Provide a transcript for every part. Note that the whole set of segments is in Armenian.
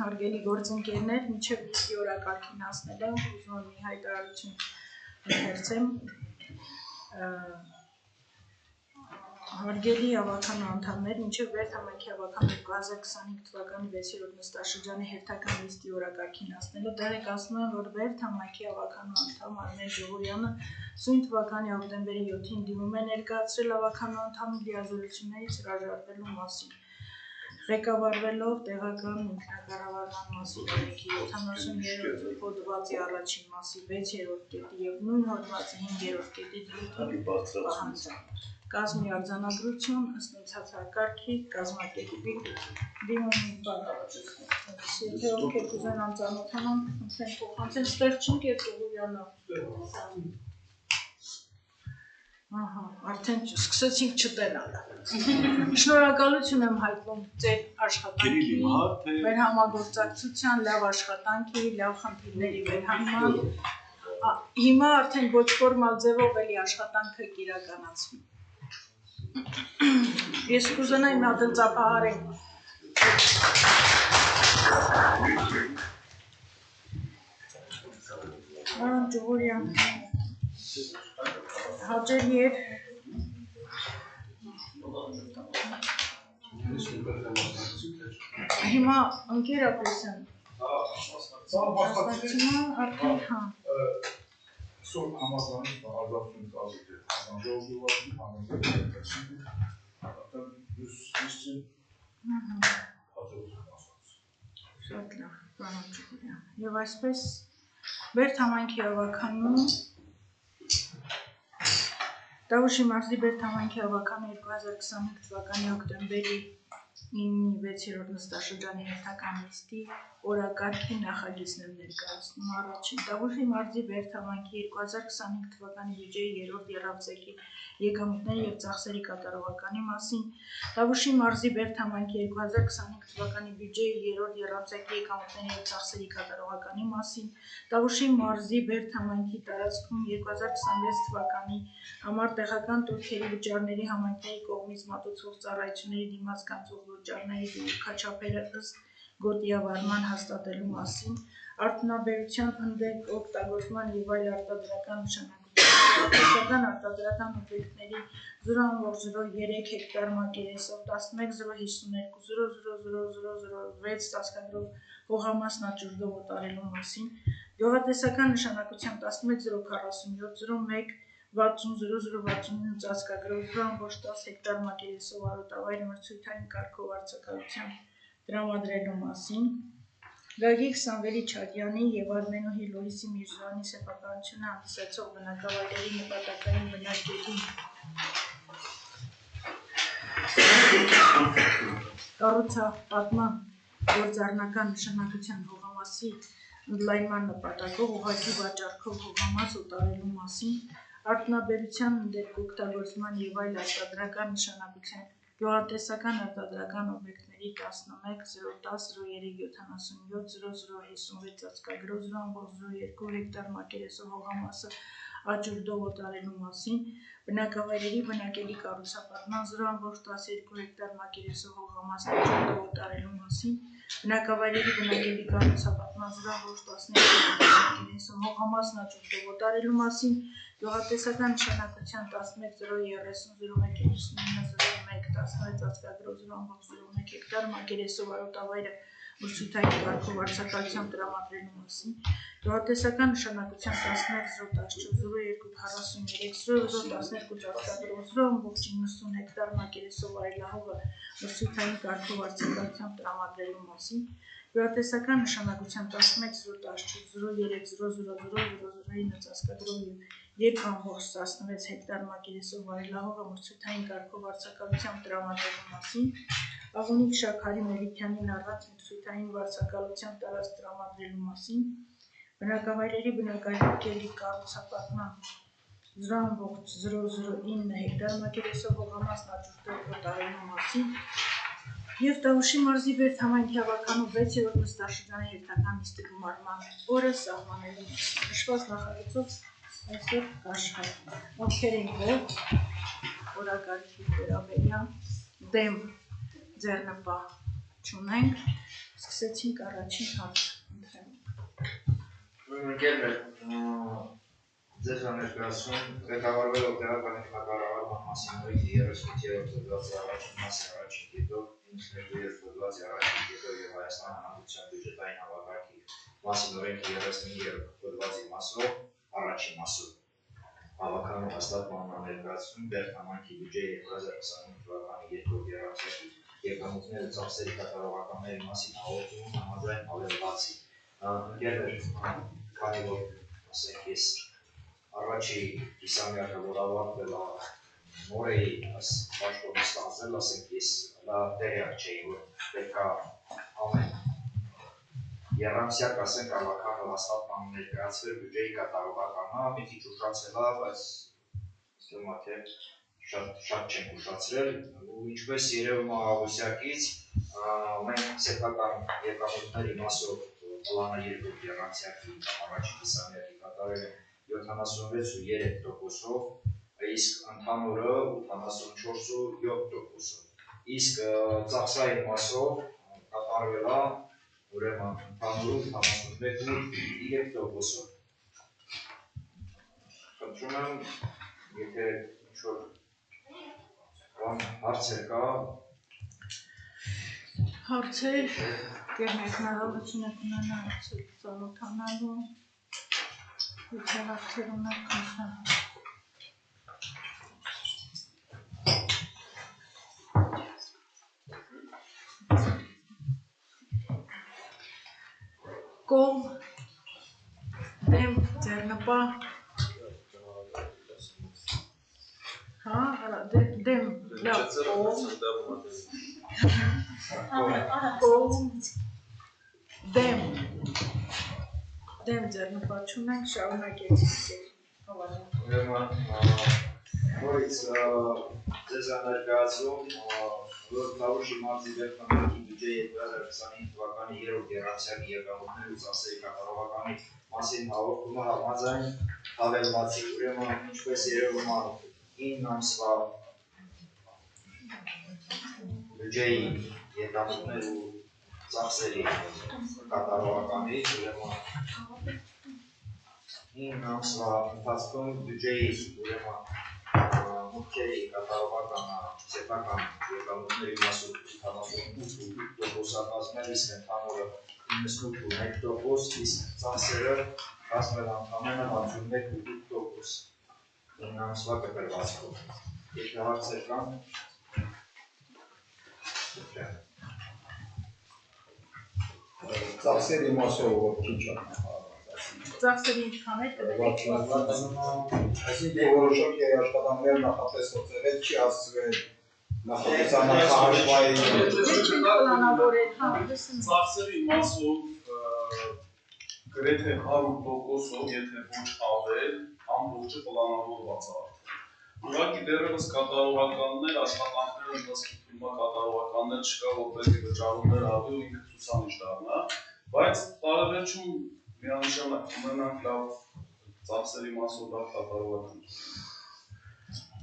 հարգելի գործընկերներ, մինչև լիստի օրակարգին հասնել եմ, ուզում եմ մի հայտարարություն ընթերցեմ։ Հարգելի ավականու անդամներ, մինչև վերջամայքի ավական 2025 թվականի 6-րդ նստաշրջանի հերթական լիստի օրակարգին հասնելը տեղեկացնում եմ, որ վերջամայքի ավականու անդամ Արմեն Ժողովյանը սույն թվականի հոկտեմբերի 7-ին դիմում է ներկայացրել ավականու անդամի լիազորություններից հրաժարվելու մասին։ Ղեկավարվելով տեղական ինքնակառավարման մասի 73-րդ հոդվածի առաջին մասի 6-րդ կետի և նույն հոդվածի 5-րդ կետի պահանջը կազմի արձանագրություն ըստ ընթացակարգի կազմակերպի դիմումի եթե ովքեր կուզենան ծանոթանան, խնդրեմ ստեղ չենք և Ժողովյանը արդեն սկսեցինք չտենալ։ Շնորհակալություն եմ հայտնում ձեր աշխատանքի, մեր համագործակցության, լավ աշխատանքի, լավ խնդիրների վերհանման։ Հիմա արդեն ոչ ֆորմալ ձևով էլի աշխատանքը կիրականացվի։ Ես կուզենայի մի հատ ծափահարեմ։ Պարոն Ջուղուրյան, հաճելի էր։ Հիմա ընկերապես եմ։ Սոր համազանից արձավություն կազիք է, ժողովի համազանից Շատ լավ, պարոն Ջուղուրյան։ Եվ այսպես Բերդամայնքի ավականու Տավուշի մարզի Բերդամայնքի ավականու 2025 թվականի հոկտեմբերի 9-ի 6-րդ նստաշրջանի հերթական լիստի օրակարգի նախագիծն եմ ներկայացնում առաջին։ Տավուշի մարզի Բերդամայնքի 2025 թվականի բյուջեի երրորդ եռամսեկի եկամուտների և ծախսերի կատարողականի մասին, Տավուշի մարզի Բերդամայնքի 2025 թվականի բյուջեի երրորդ եռամսեկի եկամուտների և ծախսերի կատարողականի մասին, Տավուշի մարզի Բերդամայնքի տարածքում 2026 թվականի համար տեղական տուրքերի վճարների համայնքների կողմից մատուցվող ծառայությունների դիմաց կանցող վճարների դիմքաչափերը ըստ գոտիավարման հաստատելու մասին, արդյունաբերության ընդդեմ օգտագործման և այլ արտադրական նշանակության արտադրական օբյեկտների 0.03 հեկտար մակերեսով 11.052.00006 ծածկագրով հողամասն աճուրդով օտարելու մասին, գյուղատնտեսական նշանակության 11.047.01 60.0069 ծածկագրով 0.10 հեկտար մակերեսով արոտավայր մրցույթային կարգով արձակալության տրամադրելու մասին, Գագիկ Սամվելի Չադյանի և Արմենուհի Լորիսի Միրզոյանի սեփականությունը հանդիսացող բնակավայրերի նպատակային բնակելի կառուցապատման գործառնական նշանակության հողամասի ընդլայնման նպատակով ուղղակի վաճառքով հողամաս օտարելու մասին, արդյունաբերության ընդդեմ օգտագործման և այլ արտադրական նշանակության գյուղատնտեսական արտադրական օբյեկտների 11.010.0377.0056 ծածկագրով 0.02 հեկտար մակերեսով հողամասը աճուրդով օտարելու մասին, բնակավայրերի բնակելի կառուցապատման 0.12 հեկտար մակերեսով հողամասն աճուրդով օտարելու մասին, բնակավայրերի բնակելի կառուցապատման 0.12 հեկտար մակերեսով հողամասն աճուրդով օտարելու մասին, գյուղատնտեսական նշանակության 11.030.01.99.01 ծածկագրով 0.01 հեկտար մակերեսով արոտավայրը մրցույթային կարգով արձակալության տրամադրելու մասին, գյուղատնտեսական նշանակության 11.014.02.43.0012 ծածկագրով 0.90 հեկտար մակերեսով այլահողը մրցույթային կարգով արձակալության տրամադրելու մասին, գյուղատնտեսական նշանակության 11.014.03.0009 ծածկագրով և 2.16 հեկտար մակերեսով այլահողը մրցույթային կարգով արձակալության տրամադրելու մասին, Աղունիկ Շաքարի Մելիքյանին առանց մրցույթային վարձակալության տարածք տրամադրելու մասին, բնակավայրերի բնակելի կառուցապատման 0.009 հեկտար մակերեսով հողամասն աճուրդով օտարելու մասին և Տավուշի մարզի Բերդամայնքի ավականու 6-րդ նստաշրջանի հերթական լիստի գումարման օրը սահմանելու մասին։ Նշված նախագծով այսօր կաշխատի։ Ովքեր են ողջ օրակարգի վերաբերյալ դեմ ձեռնպահ չունենք, սկսեցինք առաջին հարց ընտրել։ Ընկերներ, ձեզ ներկայացնում ղեկավարվել օգտարական ինքնակառավարման մասին օրենքի 38-րդ հոդվածի առաջին մասի առաջին կետով, ինքներգույն հոդվածի առաջին կետով և Հայաստան Հանրապետության բյուջետային համակարգի մասին օրենքի 35-րդ հոդվածի մասով առաջին մասով հավաքանու հաստատման ներկայացնում Բերդամանքի բյուջեի 2025 թվականի երկրորդ եռամսյակի եկամուտների ու ծախսերի կատարողականների մասին հաղորդումն համաձայն հավելվածի։ Ընկերներ, քանի որ ասենք ես առաջի կիսամյակը որ ավարտվել է նորեի պաշտոնի ստացել, ասենք ես դա տեղյակ չէի, որ պետք է ամեն եռամսյակ ասենք հավաքանու հաստատման ներկայացվել բյուջեի կատարողականը, մի քիչ ուշացել է, բայց ստում է թե շատ չենք ուշացրել, ու ինչպես երևում է աղյուսակից, մենք սեփական եկամուտների մասով պլանը երկրորդ եռամսյակի առաջին կիսամյակի կատարել են 76.3%-ով, իսկ ընդհանուրը 84.7%-ով, իսկ ծախսային մասով կատարվել է ուրեմն ընդհանուրը 81.3%-ով։ Խնդրում եմ, եթե ինչ-որ հարցեր կա, հարցեր կերնեք հնարավորություն եք ունենալ ծանոթանալու, եթե հարցեր ունեք քննեմ։ Կողմ, դեմ, ձեռնպահ, դեմ, կողմ, դեմ ձեռնպահ չունենք, շարունակեցինք։ ուրեմն նորից ձեզ ներկայացում Լավուշի մարզի Բերդամանքի բյուջեի 2025 թվականի երրորդ եռամսյակի եկամուտների ու ծախսերի կատարողականի մասին հաղորդումը համաձայն հավելվածի։ Ուրեմն ինչպես երևում է 9 ամսվա բյուջեի եկամուտներ ու ծախսերի կատարողականից, ուրեմն 9 ամսվա ընթացքում բյուջեի ուրեմն մուտքերի կատարողականը սեփական եկամուտների մասով 88% կազմել, իսկ ընդհանուրը 98.1%, իսկ ծախսերը կազմել ընդամենը 61.8% 9 ամսվա կտրվածքով։ Եթե հարցեր կան, ծախսերի մասով որ քիչ է։ Ծախսերի ինչքան է կդրեք։ Այսինքն որոշակի աշխատանքներ նախատեսված եղել չի ասվել նախատեսանախահաշվային ծախսերի մասով գրեթե 100%-ով, եթե ոչ ավել, ամբողջը պլանավորված է։ Ուղղակի դեռևս կատարողականներ, աշխատանքներ ընթացքի թվում է կատարողականներ չկա, որպեսզի վճարումներ արվի ու ինքը ցուցանիշ դառնա, բայց տարեվերջում միանշանակ ունենանք լավ ծախսերի մասով լավ կատարողական։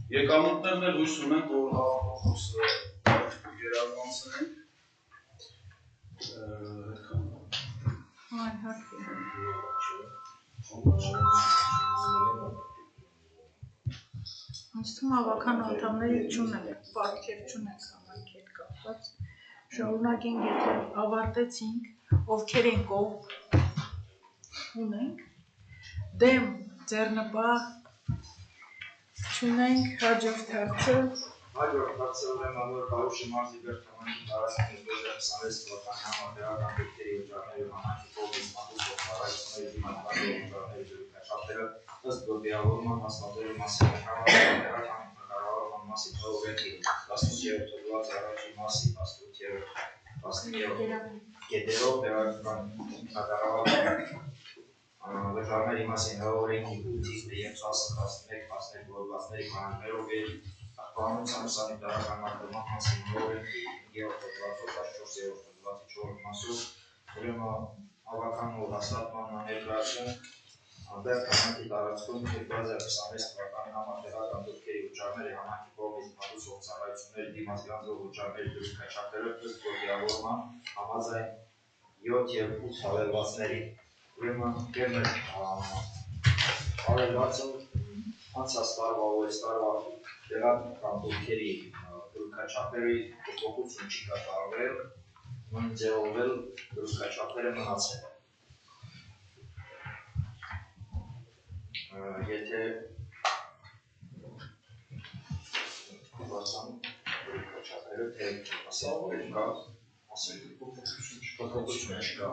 Եկամուտներն էլ հույս ունենք, որ 100% գերազանցնենք։ Ինձ թվում հավաքանու անդամների չունենք, պարտքեր չունենք համայնքի հետ կապված։ Շարունակենք, եթե ավարտեցինք, ովքեր են կողմ ունենք, դեմ, ձեռնպահ չունենք, հաջորդ հարցը։ Հաջորդ հարցը ուրեմն որ Լավուշի մարզի Բերդամանքի տարածքների 2026 թվականի համատեղական դեպքերի վճարների համակարգի կողմից մատուցող ծառայությունների դիմանկարների վճարների զրույցները ըստ գործիավորման հաստատելու մասին համատեղական կառավարման մասին օրենքի 18-րդ հոդվածի առաջին մասի 18-րդ կետերով տեղական կառավարման վճարների մասին օրենքի 8-ից եւ 10-11 հոդվածների կանոններով եւ Պահանջության սանիտարական արտոնման մասին օրենքի 5-րդ հոդվածով 14-րդ հոդվածի 4-րդ մասով ուրեմն հավաքանու հաստատման ներկայացում Համակի տարածքում 2026 թվականի համախերական դեպքերի վճարների համակի կողմից մատուցող ծառայությունների դիմաց գանձող վճարների դրույքաչափերը ըստ կոդիրավորման համաձայն 7 և 8 հավելվածների։ Ուրեմն կերներ հավելվածը անցած տարվա ու այս տարվա տեղական դեպքերի դրույքաչափերի փոփոխություն չի կատարվել, նույն ձևով էլ դրույքաչափերը մնացել են։ Եթե դրույքաչափերը թե ասել կա, ասել փոփոխություն չկա։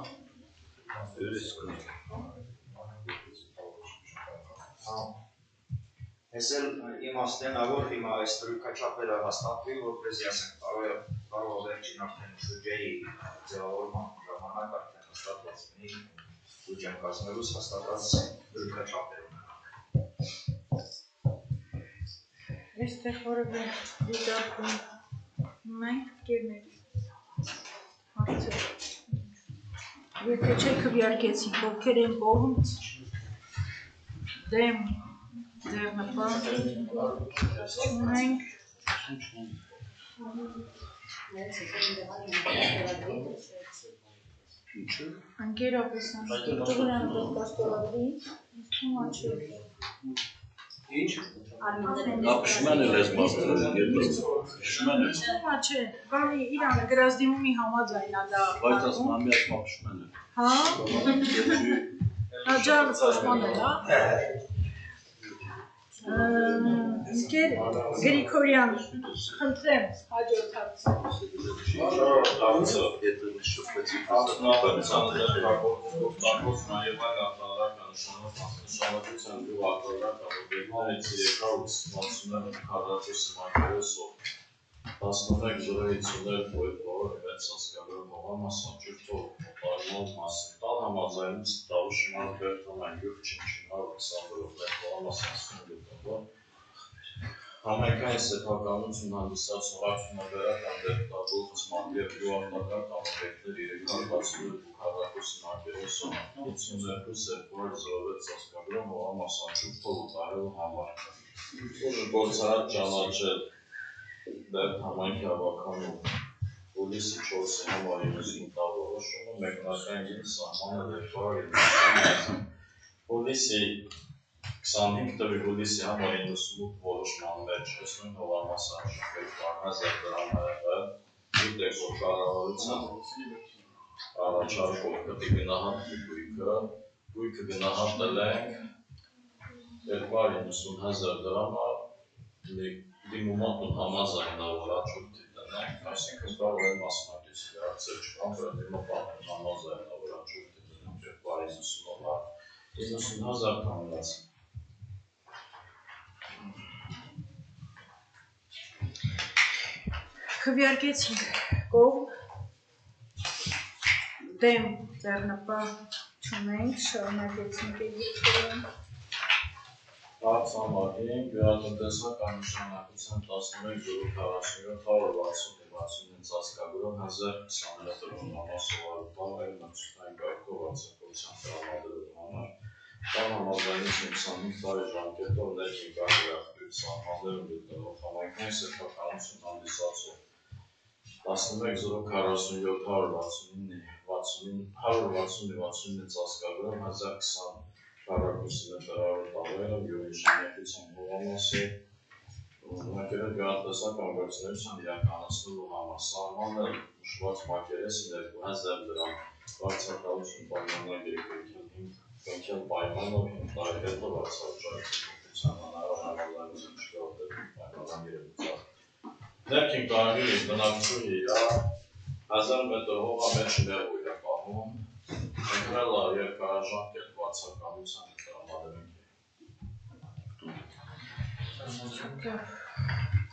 Ես էլ իմաստենա, որ հիմա այս դրույքաչափերը հաստատվի, որպեսզի ասենք տարվա վերջին արդեն բյուջեի ձևավորման ժամանակ արդեն հաստատված լինի բյուջեն կազմելուց հաստատված դրույքաչափեր ունենանք։ Այստեղ որևէ դիտարկում ունենք կերներ հարցեր։ Եթե չէ քվեարկեցինք, ովքեր են կողմ, դեմ, ձեռնպահ, չունենք։ Անկերապես տղրան դոկտորատի, թումա չէ։ Ինչ? Նա փշման է լեզ մաստր փշման է։ Թումա չէ, բանի իրանը գրած դիմումի համաձայնա դա։ Բայց ասում եմ միացմա փշման է։ Հա։ Հաջան փոշման է, հա։ Ինքեր Գրիգորյան, խնդրեմ հաջորդ հարցը։ Հարցը եթե շփվեցի Շանավության գյուղ արտադրական օբյեկտներից 360 քառակուսի մակերեսով 11.050 փոյթով իրենց հասկանում հողամասն ջուրթով օտարման մասին տան համաձայնից Դավուշիմար Բերթաման գյուղ Չինչինար 20 գրոհներ հողամասն ասում Համայնքային սեփականություն հանդիսացող արդյունաբերական դեպքավոր ծմակ և գյուղարտադրական օբյեկտներ 362 քառակուսի մակերեսով 52 006 հասկագրում հողամասն ջուրթով օտարելու համար գործարար ճանաչել դեպք համայնքի հավաքանում Հուլիսի 4-ի համար 98 որոշումը մեկնարկային գիծ սահմանը 290 Հուլիսի 25 տվի հուլիսի համար 98 որոշման մեջ ըստ հողամասն շփվի 1000 դրամ է եղել, գիտեք որ կառավարության առաջարկով պետք է գնահատվի գույքը գնահատել ենք 290,000 դրամը դիմումատուն համաձայնա որ աճուրդի տնենք, այսինքն կարող են մասնակիցի հարցեր չկան, որ դիմապատուն համաձայնա որ աճուրդի տնենք 290,000 կանգնած Քվեարկեցինք կողմ, դեմ, ձեռնպահ չունենք, շարունակեցինք եգիպտորում։ Հարց համար 5 գյուղատնտեսական նշանակության 11.047 ծածկագրում 1020 մետր հողամասով տարել մրցութային կարգով արձակության տրամադրելու համար տան համաձայնից 25 տարի ժամկետով ներքին կարելի աղբյուր սահմաններում գտնվող համայնքային սեփականություն հանդիսացող 11.04769 ծածկագրում 1020 քառակուսի մետրավոր տարերով գյուղինժեներության հողամասի մակերես գյուղատնտեսական գործունեության իրականացնելու համար սահմանը նշված մակերեսի 2000 դրամ վարձակալություն պայմանագրի կնքել պայմանով 5 տարի հետո վարձավճարության հնարավորություն չկա պայմանագիրը վճար ներքին կարելի բնակչուհի 1000 մետր հողա մեջ ներույր է պահում ընտրելա երկարաժամկետ վարձակալության տրամադրենք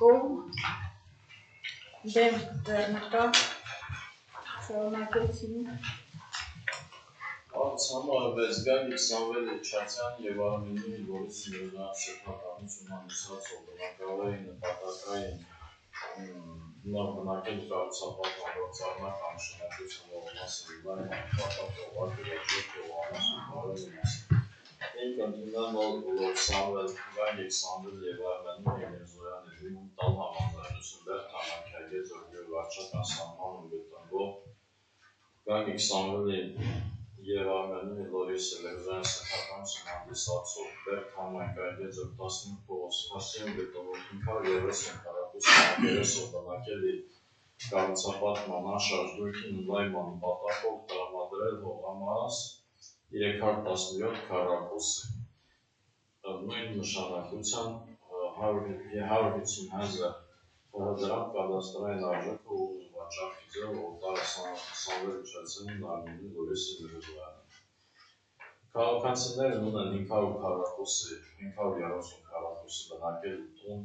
Կողմ, դեմ, ձեռնպահ, շարունակեցինք։ Հարց համար 6 Գագիկ Սամվել Իչացյան և Արմենի Գրիգորյանի սեփականություն հանդիսացող բնակավայրի նպատակային նոր բնակել կառուցապատման գործառնական նշանակության հողամասի լայն պատատող արգելոջի հողամասի բարելու մասին Ինք ընդունել որ Սամվել Գագիկ Սամվել եւ Արմենի Միրզոյանի տալ համանրություն Բերթամակյագե զորգյուղ վարչական սահմանում գտնվող Գագիկ Սամվելի եւ Արմենի Լորիս Լերզյան սեփականություն հանդիսացող Բերթամակյագե զորգ 15 փողոց հասցեն գտնվող 530 քառակուսի մակերեսով բնակելի կառուցապատման անշարժ դույքին լայման պատահող տրամադրել հողամաս 317 քառակուսի նույն նշանակության 150,000 դրամ կադաստրային արժեքը ուղիղ վաճառքի ձևով օտար Սամվել Իջեցյանին Արմենի Լորիսի Միրզոյանի քաղաքացիներն ունեն 500 քառակուսի 530 քառակուսի բնակելի տուն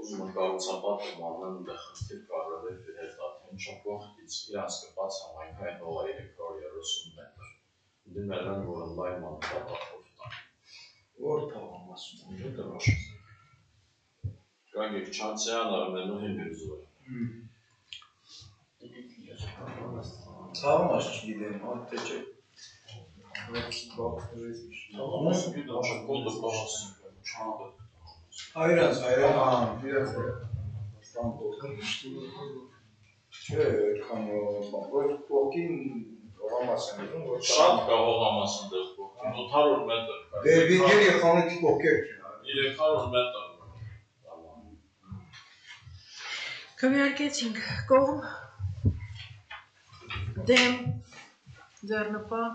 ուզում են կառուցապատում անեն դե խնդիր կարել է հետատին չափողից իրանց կպած համայնքային հողը 330 մետր դիմել են որ լայման պատահով տան Որ թողամասում է դրոշ Գագիկ Չանցյան Արմենուհի Միրզոյան Թաղամաս չգիտեմ, թե չէ Թաղամասը գիտեմ չէ կոդը պահասում Հայրանց Չէ, այդքան որ կողքին հողամաս են ուզում, որ Շատ կա հողամասն դες կողքին, 800 մետր Բերբինգեր և խանութի կողքեր չին 300 մետր Քվեարկեցինք կողմ դեմ ձեռնպահ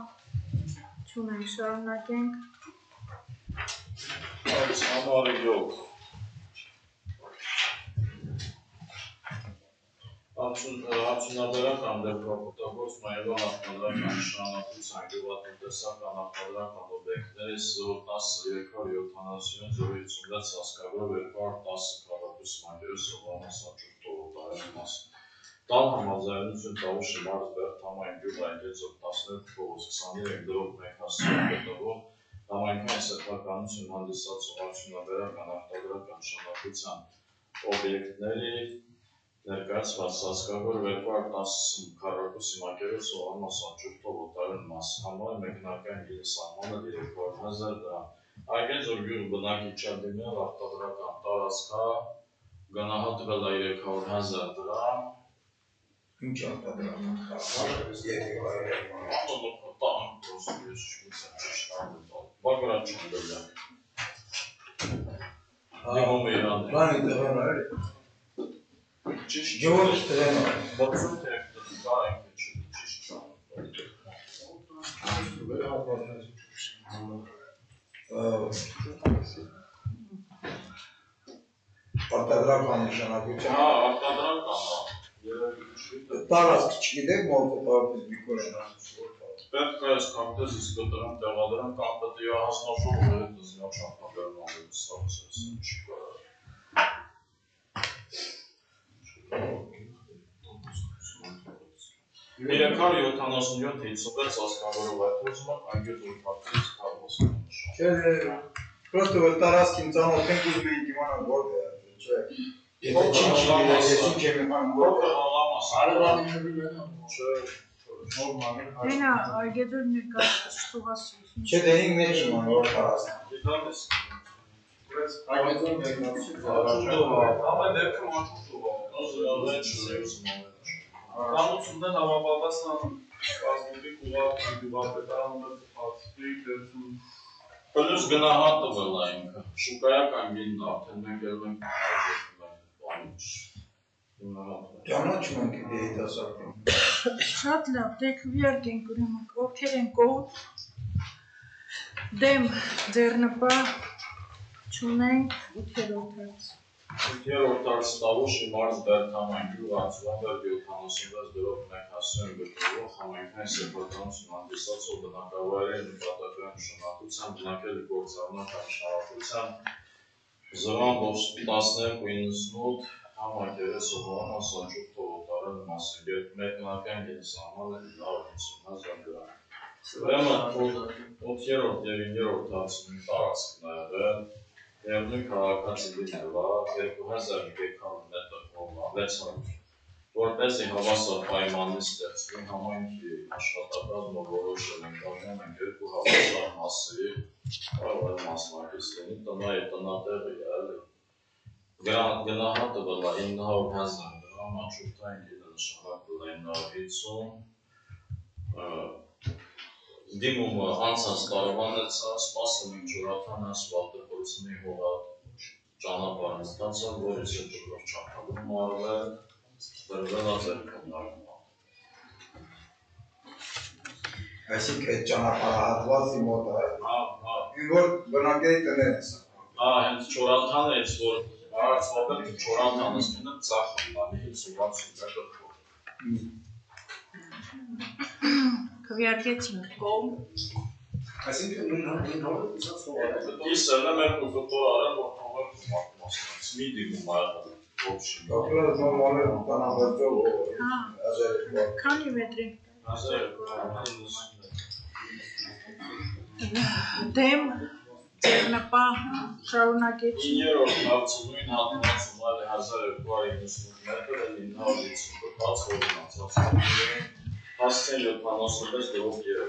չունենք շարունակենք Այս համարը 7 Արդյունաբերական դեպքապետագործ մայրվա հաղթադրական նշանակության գյուղատնտեսական հաղթադրական օբյեկտների 010-370-056 հասկագրով 210 քառակուսի մակերեսով համասաճուր տողոտարի մաս Տալ համաձայնություն Տավուշի մարզ Բերթամային գյուղային գեցով 12 փողոց 23 դրող 1 հասցեով գտնվող համայնքային սեփականություն հանդիսացող արդյունաբերական հաղթադրական նշանակության օբյեկտների ներկայացված հասկագրով 210 քառակուսի մակերեսով համասաճուր տողոտարի մաս համարը մեկնարկային գինի սահմանը 300,000 դրամ Այգեն զորգյուղ բնակիչը դիմել հաղթադրական տարածքա գնահատվել է 300,000 դրամ Ինչ արտադրական Բագրատ չեմ դրյակ Դիմում է իրան Բանի տղան այլ Գևորգ տղան Բացում թե կա ենք ճիշտ չան Արտադրական նշանակության արտադրական Տարածք չգիտեք մոտը տարածք մի Պետք է այս կամտես իսկ կտրեմ տեղադրեմ կամ պետք է հասնաշող վերդ զնյա չապապերման սարսես չի կարար 377-56 հասկագրով այդ ոզումը անգետ ուրպատից կարվոս Չէ, պրոստը որ տարածքին ծանոթ ենք ուզում ենք իմանալ որդ է, չէ Եթե չին ես ինչ եմ իմանալ որդ է Հենա այգեդոր ներկայացած չթողասուս Չէ դե ինք մեջ իմանալ որ տարածք Ամեն դեպքում աչուղ Կանուցումն համապատասխան կազմի գյուղապետարանը հացվի դերցում Պլյուս գնահատվել է ինքը, շուկայական գինն արդեն մենք ելում ենք Ճանաչում ենք երիտասարդին Շատ լավ, դե քվեարկենք ուրեմն ովքեր են կողմ դեմ ձեռնպահ չունենք 8-րդ հարց 8-րդ հարց Տավուշի մարզ Բերթամային գյուղ Անցուանբերգ 76 դրող 1 հասցեով գտնվող համայնքային սեփականություն հանդիսացող բնակավայրերի նպատակային նշանակության բնակելի գործառնական նշանակության 0.1298 համակերեսով համասաճուղ տողոտարան մասին մեկնարկային գինսահմանը 950,000 դրամ Ուրեմն 8-րդ և 9-րդ հարցին տարածքն է եղել Երնույն քաղաքացի դիմելա 2300 մետր հողմա 600 որպեսզի հավասար պայմաններ ստեղծվի համայնքի աշխատակազմը որոշել ենք կազմում ենք երկու հավասար մասի, կարող է մասնակից լինի, տնա եւ տնատեղի էլի։ Գնահատը բլա 900,000 դրամ, աճուրդային գինը նշանակվել է 950, դիմումը անցած տարվան է ցա, սպասում ենք ջուրաթան ասֆալտը գործնի հողա ճանապարհը ստացավ, որից հետո չափավորում արվել, դրվել է ձեր քննարկումը։ Այսինքն այդ ճանապարհահատվածի մոտ է, Հա, որ բնակելի տներ է սա։ հա, հենց Չորաթանը էս որ արածվապետ Չորաթանը սկինը ծախում բանի 50 մետր։ Քվեարկեցինք կողմ։ Այսինքն Իսը մեր կուտոր արել, որ թողել մասնաց, մի դիմում արել, ոչի։ Դոկտորը նորմալ է տանավերջով Հա, քանի մետրի։ 1000 Դեմ ձեռնպահ շարունակեցինք։ 9-րդ հարցը նույն հատվածում այլ 1290 մետր, 950 բաց հորինացած։ Հասցեն 76 դրով 3,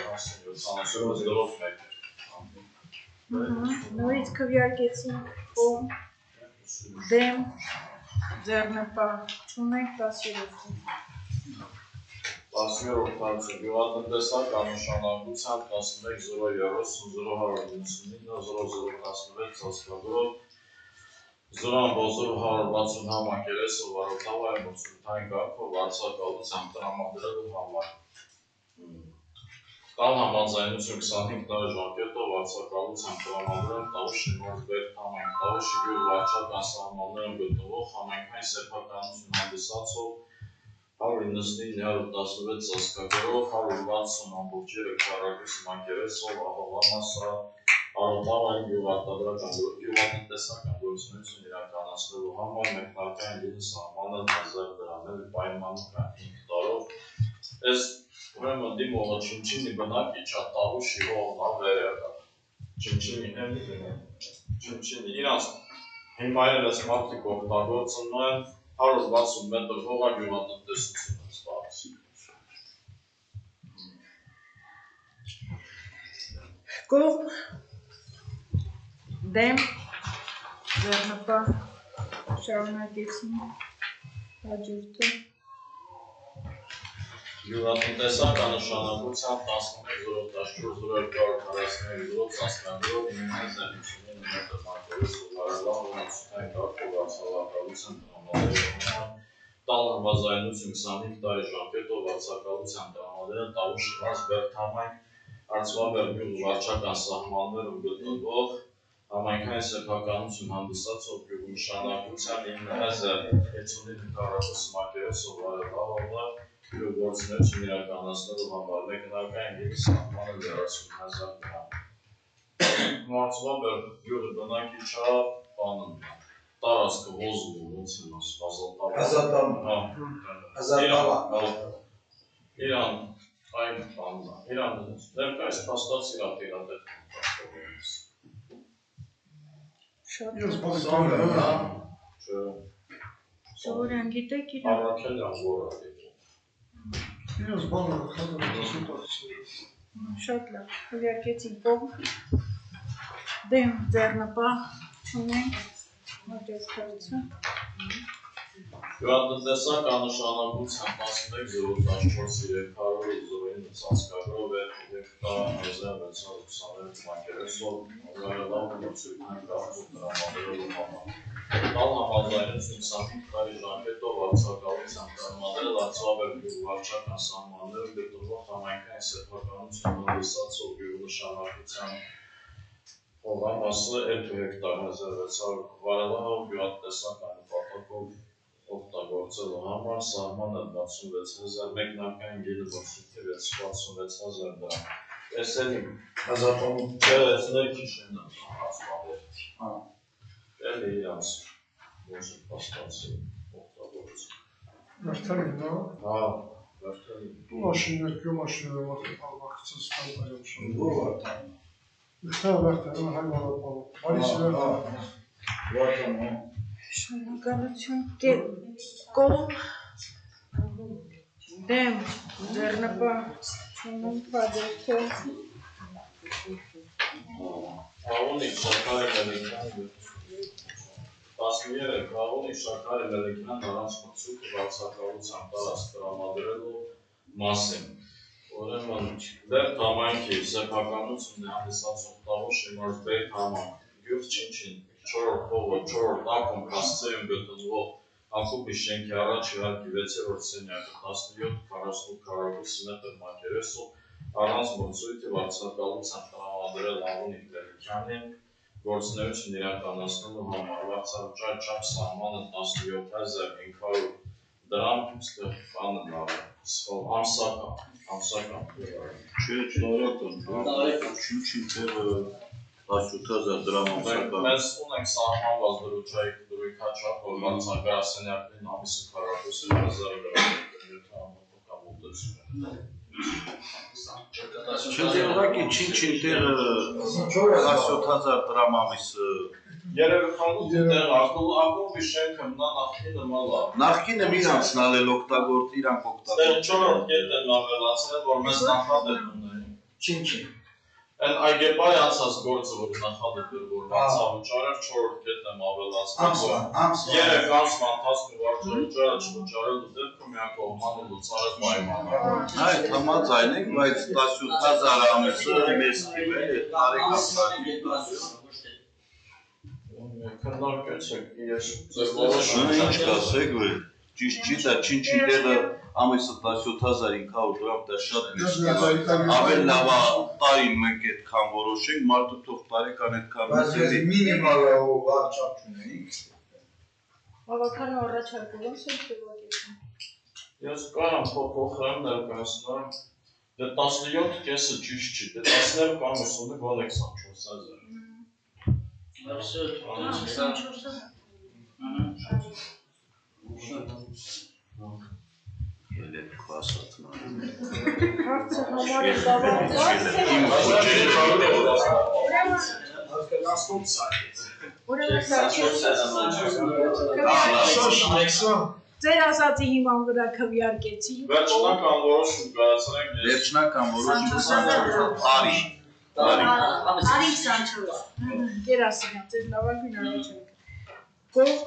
հասցեն 76 դրով 1։ Նորից քվեարկեցինք կողմ։ Դեմ ձեռնպահ չունենք 10-րդ։ 10-րդ հարցը գյուղատնտեսական նշանակությամբ 11-030-099-0016 ծածկագրով 0.160 համակերեսով վարորդավայր մրցույթային կարգով վարձակալությամբ տրամադրելու համար։ Տալ համաձայնություն 25 տարի ժամկետով վարձակալությամբ տրամադրել Տավուշի Նորբերդ համայնք Տավուշի գյուղ վարչական սահմաններում գտնվող համայնքային սեփականություն հանդիսացող 199-116 ծածկագրով 160.3 քառակուսի մակերեսով ահովամասա Արոտավային գյուղատնտեսական գործունեություն իրականացնելու համար մեկնարկային գինը սահմանել 1000 դրամել պայմանական 5 տարով։ Այս ուրեմն դիմողը Չինչինի բնակիչ է Տավուշի հողն է վերևը։ Չինչինի իրանց հիմա այս մարդիկ օգտագործում են 160 մետր հողա գյուղատնտեսություն սպառեցին։ Կողմ դեմ ձեռնպահ շարունակեցինք հաջորդը։ Գյուղատնտեսական նշանակությամբ 11-014-043 ծածկագրով 959 մետր մակերեսով վարելան մրցույթային կարգով վարձակալության տրամադրել տալ համաձայնություն 25 տարի ժամկետով վարձակալության տրամադրել Տավուշի Նորբերդ համայնք Արծվաբերդ գյուղ վարչական սահմաններում գտնվող համայնքային սեփականություն հանդիսացող գյուղի նշանակությամբ 9059 քառակուսի մակերեսով վարելան գյուղգործունեություն իրականացնելու համար մեկնարկային գինի սահմանը 30,000 դրամ։ Արծվաբերդ գյուղի բնակիչ է բանում տարածքը ոզվում ոնց են ասում Իրան այն բանն է, Իրան ներկայիս փաստած իրա տիրադեր Սովորյան գիտեք իրան։ Առաքելյան որը Ես բանը խնդրում Շատ լավ, քվեարկեցինք կողմ դեմ ձեռնպահ չունենք հաջորդ հարցը։ Գյուղատնտեսական նշանակությամբ 11-014-309 ծածկագրով 2,623 մակերեսով վարելան մրցույթային կարգով տրամադրելու համար։ Տալ համաձայնություն 25 տարի ժամկետով վարձակալությամբ տրամադրել Արծվաբերդ գյուղ վարչական սահմաններում գտնվող համայնքային սեփականություն հանդիսացող գյուղնշանակության հողամասը 2 հեկտար 1600 վարելան գյուղատնտեսական նպատակով օգտագործելու համար սահմանը 66,000 մեկնարկային գինը մրցույթի 66,000 դրամ։ Այս էլի Ազատում այս ներքիշն է Արծվաբերդ։ Էլի իրանց ոնց է փաստացի օգտագործում։ Վերթալին, հա։ Հա, վերթալին։ Դու մաշիններ, գյո մաշինները մոտը պարվակցыз կալպայում շում։ Որ վարտան։ Իստա վերթալին հայմանապալում։ Բարիսի վերթալին։ Վարտան, Շնորհակալություն կողմ Դեմ ձեռնպահ չունենք հաջորդը Աղոնիկ շաքարի մելիքյան 13 աղոնիկ շաքարի մելիքյան նրանց մրցույթը վարձակալության տարածք տրամադրելու մասին Ուրեմն դեռ համայնքի սեփականությունն է հանդիսացող Տավուշ Իմարզբեի համայնք գյուղ Չինչին 4-րդ փողոց 4-րդ ակումբ հասցեում գտնվող Ակումբի շենքի առաջ իհարկե 6-րդ սենյակը 17-48 քառակուսի մետր մակերեսով առանց մրցույթի վարձակալության տրամադրել Աղոնիկ Մելիքյանին գործունեություն իրականացնելու համար վարձավճար չափ սահմանը 17,500 դրամ ստեղծանը նավը ամսական Չինչին տեղը 17,000 դրամ ամսական Մենք ունենք սահմանված դրույքաչափ, որ վարձակալասենյակներին ամիսը քառակուսի 1000 դրամ Չեզերակի Չինչին տեղը 17,000 դրամ ամիսը Երևի խանութի տեղ ակումբի շենքը մնա նախկինը մալա Նախկինը իրանցն ալել օգտագործ իրանք Ստեղ 4-րդ կետն են ավելացնել, որ մեզ նախադեպ ունենք Չինչին Են այգեպայի անցած գործը, որ նախադեպ էր, որ վարձավճարը 4-րդ կետն եմ ավելացնել, որ 3 ամսվա ընթացքում վարձավճարը չվճարելու դեպքում միակողմանելու ծառայ պայմանը Այդ համաձայն ենք, բայց 17,000 ամիսը մեզ թիվ է, տարեկան Քննարկեցեք, ես ձեր որոշում Ինչ կասեք, ճիշտ չի, դա Չինչին տեղը ամիսը 17,500 դրամ, դա շատ մեծ Ավել լավա տարին մենք այդքան որոշենք, մարդը թող տարեկան այդքան Բայց ես մինիմալը վաղ չափ չունեինք Ավականո առաջարկում ոնց եք ձևակերպում Ես կարամ փոխարեն ներկայացնեմ Դե 17 կեսը ճիշտ չի, դե 12 ամիս ունի գոնե 24,000 Ելեք կլասատն Հարցը համարը գավառված Ուրեմն Ձեր ասացի հիման վրա քվյարկեցի Վերջնական որոշում կայացրենք ես Վերջնական որոշում 24 տարի Արի 24 Գերասիմյան, ձեր լավագույն առաջարկը Կողմ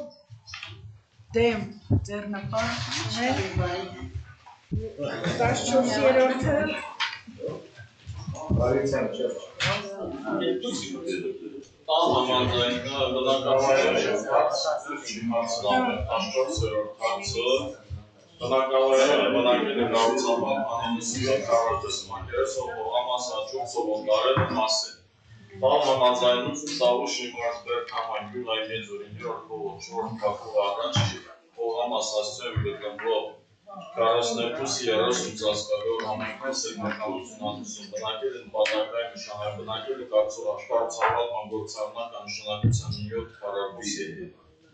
Դեմ ձեռնպահ 14-րդը Բարիցան չեմ Տան համաձայն բնակավայրը չիմացնավ է 14-րդ հարցը բնակավայրը բնակելի գաղության բաղմանի 97 կարորդես մակերեսով հողամաս հաջորդով ոնտարելու մասին Տան համաձայնություն Տավուշ Իմարզբերդ համայնքի այգեզորի 9-րդ փողոց 4-րդ փակող առաջի հողամաս հասցեում գտնվող 42-30 ծածկագրող համայնքի սեփականություն հանդիսում բնակելի նպատակային նշանակբնակելի կարծող աշխարհացավատման գործառնական նշանակության 7 քառակուսի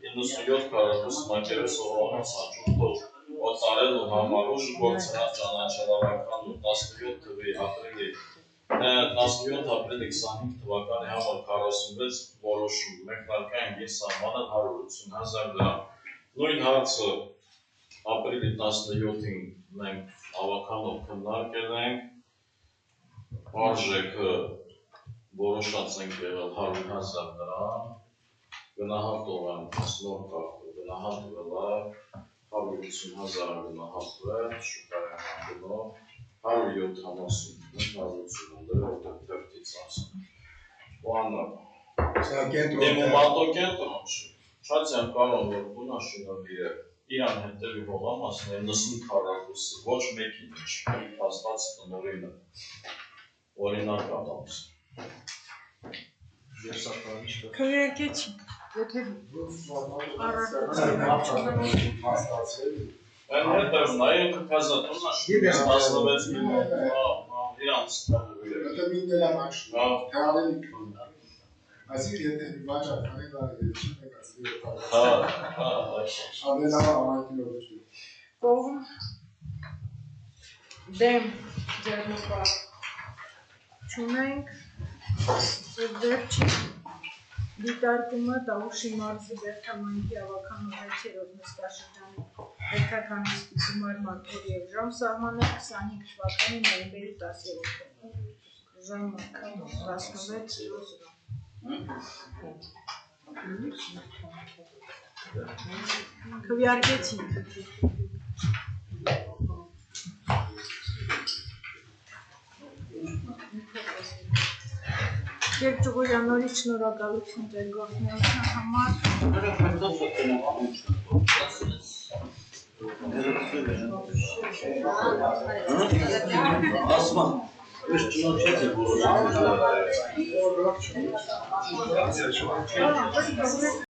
97 քառակուսի մակերեսով հողամաս հաջորդով օտարելու համարուժ գործնած ճանաչելավական 17 թվականի ապրիլի 17 ապրիլի 25 թվականի համար 46 որոշում մեկնարկային գին սահմանը 180,000 դրամ նույն հարցը ապրիլի 17-ին մենք ավականով քննարկել ենք արժեքը որոշած ենք եղել 100,000 դրամ գնահատող են նոր կարգով գնահատվել է 150,000 գնահատվել շուկայական գնով 170,000 որտեղ թերթից ասում բանը դեմոմատո կենտրոն շացիան կարող որ բունաշինովի է Իրան հետևի հողամասն է 90 քառակուսի, ոչ մեկին չի, հաստած տնօրենը, օրինակ ադամս։ Քվյարկեցինք, եթե Այն հետև նայենք կազատունա շուտից 16 միլիոն, իրանց տանուր է։ Это минделя машина. Այսինքն եթե վաճառ կանենք արեցին եկածի Ադենավա ամայնքին ոչ Կողմ Դեմ ձեռնպահ չունենք Վերջի դիտարկումը Տավուշի մարզի Բերդամանքի ավականու 6-րդ նստաշրջանի Հերթականիստի գումարման օր և ժամ սահմանել 25 թվականի նոյեմբերի 10-րդին, ժամը 16:00 Քվեարկեցինք։ Երբ Ջուղոյանորից շնորհակալություն ձեր գործունեության համար։ Ասma, ես ճնոջեց է որոշում։